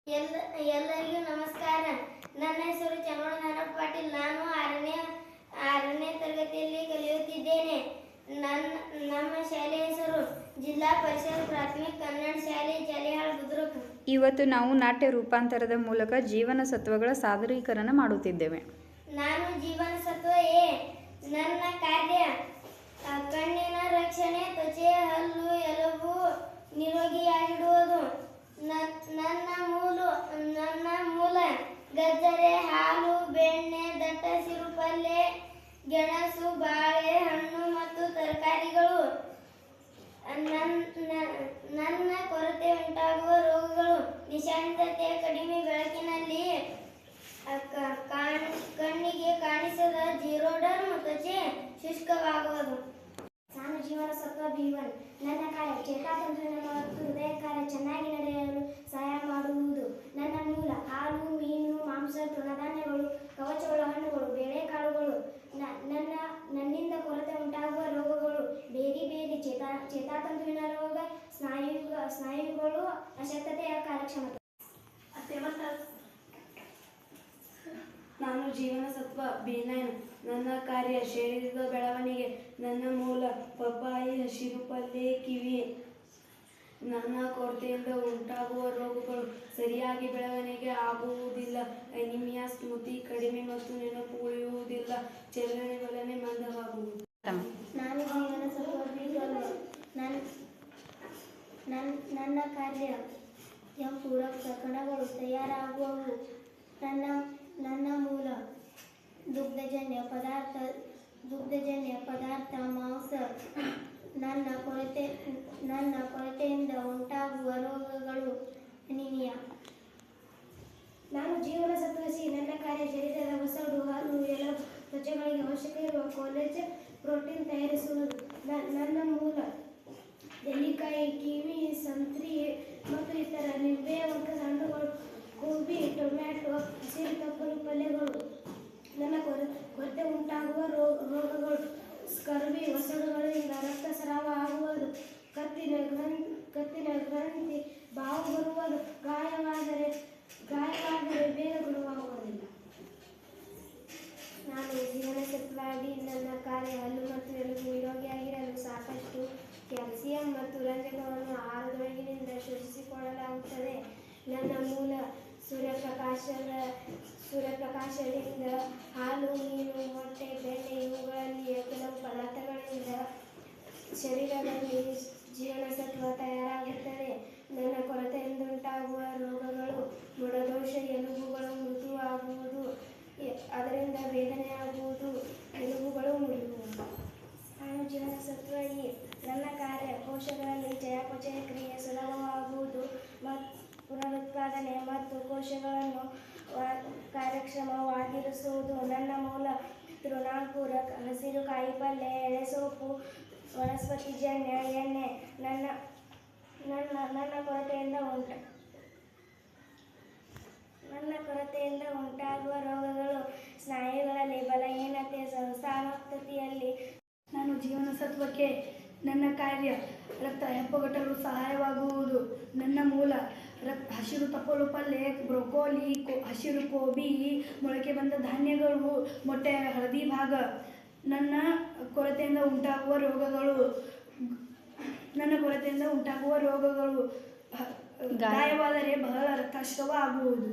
ಎಲ್ಲರಿಗೂ ನಮಸ್ಕಾರ. ನನ್ನ ಹೆಸರು ಚನ್ನವಣ್ಣನ ಪಾಟೀಲ್. ನಾನು ಆರನೇ ತರಗತಿಯಲ್ಲಿ ಕಲಿಯುತ್ತಿದ್ದೇನೆ. ನಮ್ಮ ಶಾಲೆಯ ಹೆಸರು ಜಿಲ್ಲಾ ಪರಿಷತ್ ಪ್ರಾಥಮಿಕ ಕನ್ನಡ ಶಾಲೆ ಜಾಲಿಹಾಳ್ ಬುದ್ರುಕ್. ಇವತ್ತು ನಾವು ನಾಟ್ಯ ರೂಪಾಂತರದ ಮೂಲಕ ಜೀವನ ಸತ್ವಗಳ ಸಾದರೀಕರಣ ಮಾಡುತ್ತಿದ್ದೇವೆ. ನಾನು ಜೀವನ ಸತ್ವ ಎ. ನನ್ನ ಕಾರ್ಯ ಕಣ್ಣಿನ ರಕ್ಷಣೆ, ತ್ವಚೆ, ಹಲ್ಲು, ಎಲುಬು ನಿರೋಗಿಯಾಗಿಡುವುದು. ನನ್ನ ಮೂಲ ಗಜ್ಜರಿ, ಹಾಲು, ಬೆಣ್ಣೆ, ದಟ್ಟ ಸಿರುಪಲ್ಲೆ, ಗೆಣಸು, ಬಾಳೆ ಹಣ್ಣು ಮತ್ತು ತರಕಾರಿಗಳು. ನನ್ನ ಕೊರತೆ ಉಂಟಾಗುವ ರೋಗಗಳು: ನಿಶಾಂತತೆ, ಕಡಿಮೆ ಬೆಳಕಿನಲ್ಲಿ ಕಣ್ಣಿಗೆ ಕಾಣಿಸದ ಜೀರೋಡರ್ಮ್, ತ್ವಚೆ ಶುಷ್ಕವಾಗುವುದು. ನಾನು ಜೀವನ ಸತ್ವ B1. ನನ್ನ ಕಾರ್ಯ ಚೇತಾತಂತುವಿನ ಮತ್ತು ಹೃದಯ ಕಾರ್ಯ ಚೆನ್ನಾಗಿ ನಡೆಯಲು ಸಹಾಯ ಮಾಡುವುದು. ನನ್ನ ಮೂಲ ಹಾಲು, ಮೀನು, ಮಾಂಸ, ತೃಣಧಾನ್ಯಗಳು, ಕವಚಗಳು, ಹಣ್ಣುಗಳು, ಬೇಳೆಕಾಳುಗಳು. ನನ್ನಿಂದ ಕೊರತೆ ಉಂಟಾಗುವ ರೋಗಗಳು: ಬೇದಿ, ಚೇತಾತಂತುವಿನ ರೋಗ, ಸ್ನಾಯುಗಳು, ಅಶಕ್ತತೆಯ ಕಾರ್ಯಕ್ಷಮತೆ. ನಾನು ಜೀವನ ಸತ್ವ B9. ನನ್ನ ಕಾರ್ಯ ಶರೀರದ ಬೆಳವಣಿಗೆ. ನನ್ನ ಮೂಲ ಪಪ್ಪಾಯಿ, ಹಸಿರು ಪಲ್ಲೆ, ಕಿವಿ. ನನ್ನ ಕೊರತೆಯಿಂದ ಉಂಟಾಗುವ ರೋಗಗಳು: ಸರಿಯಾಗಿ ಬೆಳವಣಿಗೆ ಆಗುವುದಿಲ್ಲ, ಅನಿಮಿಯಾ, ಸ್ಮೃತಿ ಕಡಿಮೆ ಮತ್ತು ನೆನಪು ಉಳಿಯುವುದಿಲ್ಲ, ಚಲನೆ ಮಂದವಾಗುವುದು. ನಾನು ಜೀವನ ಸತ್ವ B12. ನನ್ನ ಕಾರ್ಯ ಪೂರಕ ಕಣಗಳು ತಯಾರಾಗುವವು. ನನ್ನ ಮೂಲ ದುಗ್ಧಜನ್ಯ ಪದಾರ್ಥ, ಮಾಂಸ. ನನ್ನ ಕೊರತೆಯಿಂದ ಉಂಟಾಗುವ ರೋಗಗಳು: ಅನಿಮಿಯಾ. ನಾನು ಜೀವನ ಸತ್ವ C. ನನ್ನ ಕಾರ್ಯ ಶರೀರದ ವಸಡು, ಹಾಲು, ಎಲುಬು, ತ್ವಚೆಗಳಿಗೆ ಅವಶ್ಯಕ ಇರುವ ಕೊಲೆಜನ್ ಪ್ರೋಟೀನ್ ತಯಾರಿಸುವುದು. ನನ್ನ ಮೂಲ ನೆಲ್ಲಿಕಾಯಿ, ಕಿವಿ, ಸಂತ್ರಿ ಮತ್ತು ಇತರ ನಿಂಬೆಯ ವರ್ಗದ ಹಣ್ಣುಗಳು, ಗೋಬಿ, ಟೊಮ್ಯಾಟೊ, ಹಸಿರು ತಪ್ಪಲು ಪಲ್ಯಗಳು. ನನ್ನ ಕೊರತೆ ಉಂಟಾಗುವ ರೋಗಗಳು: ಸ್ಕರ್ವಿ, ವಸಡುಗಳಿಂದ ರಕ್ತಸ್ರಾವ ಆಗುವುದು, ಕತ್ತಿನ ಗ್ರಂಥಿ ಬಾವು ಬರುವುದು, ಗಾಯವಾದರೆ ಬೇಗ ಗುಣವಾಗುವುದಿಲ್ಲ. ನಾನು ಜೀವನ ಸತ್ವ D. ನನ್ನ ಕಾರ್ಯ ಹಲ್ಲು ಮತ್ತು ಎಲುಬು ನಿರೋಗಿಯಾಗಿರಲು ಸಾಕಷ್ಟು ಕ್ಯಾಲ್ಸಿಯಂ ಮತ್ತು ರಂಜಕವನ್ನು ಆಹಾರದೊಳಗಿನಿಂದ ಶೋಷಿಸಿಕೊಳ್ಳಲಾಗುತ್ತದೆ. ನನ್ನ ಮೂಲ ಸೂರ್ಯಪ್ರಕಾಶದಿಂದ ಹಾಲು, ಮೀನು, ಮೊಟ್ಟೆ, ಬೆಣ್ಣೆ ಇವುಗಳಲ್ಲಿ ಕೆಲವು ಪದಾರ್ಥಗಳಿಂದ ಶರೀರದಲ್ಲಿ ಜೀವನಸತ್ವ ತಯಾರಾಗುತ್ತದೆ. ನನ್ನ ಕೊರತೆಯಿಂದುಂಟಾಗುವ ರೋಗಗಳು: ಮೊಡದೋಷ, ಎಲುಬುಗಳು ಮೃದುವಾಗುವುದು, ಅದರಿಂದ ವೇದನೆಯಾಗುವುದು, ಎಲುಬುಗಳು ಮುರಿಯುವುದು. ನಾನು ಜೀವನ ಸತ್ವ E. ನನ್ನ ಕಾರ್ಯ ಕೋಶಗಳಲ್ಲಿ ಚಯಾಪಚಯ ಕ್ರಿಯೆ ಸುಲಭವಾಗುವುದು, ಪುನರುತ್ಪಾದನೆ ಮತ್ತು ಕೋಶಗಳನ್ನು ಕಾರ್ಯಕ್ಷಮವಾಗಿರಿಸುವುದು. ನನ್ನ ಮೂಲ ತೃಣಾಂಕುರ, ಹಸಿರು ಕಾಯಿಪಲ್ಲೆ, ಎಳೆಸೊಪ್ಪು, ವನಸ್ಪತಿಜನ್ಯ ಎಣ್ಣೆ. ನನ್ನ ಕೊರತೆಯಿಂದ ಉಂಟಾಗುವ ರೋಗಗಳು: ಸ್ನಾಯುಗಳಲ್ಲಿ ಬಲಹೀನತೆ, ಸಂತಾನೋತ್ಪತ್ತಿಯಲ್ಲಿ. ನಾನು ಜೀವನ ಸತ್ವಕ್ಕೆ ನನ್ನ ಕಾರ್ಯ ರಕ್ತ ಹೆಪ್ಪುಗಟ್ಟಲು ಸಹಾಯವಾಗುವುದು. ನನ್ನ ಮೂಲ ಹಸಿರು ತಪ್ಪಲು ಪಲ್ಲೆ, ಬ್ರೊಕೋಲಿ, ಹಸಿರು ಗೋಬಿ, ಮೊಳಕೆ ಬಂದ ಧಾನ್ಯಗಳು, ಮೊಟ್ಟೆಯ ಹಳದಿ ಭಾಗ. ನನ್ನ ಕೊರತೆಯಿಂದ ಉಂಟಾಗುವ ರೋಗಗಳು: ಗಾಯವಾದರೆ ಬಹಳ ರಕ್ತಸ್ರಾವ ಆಗುವುದು.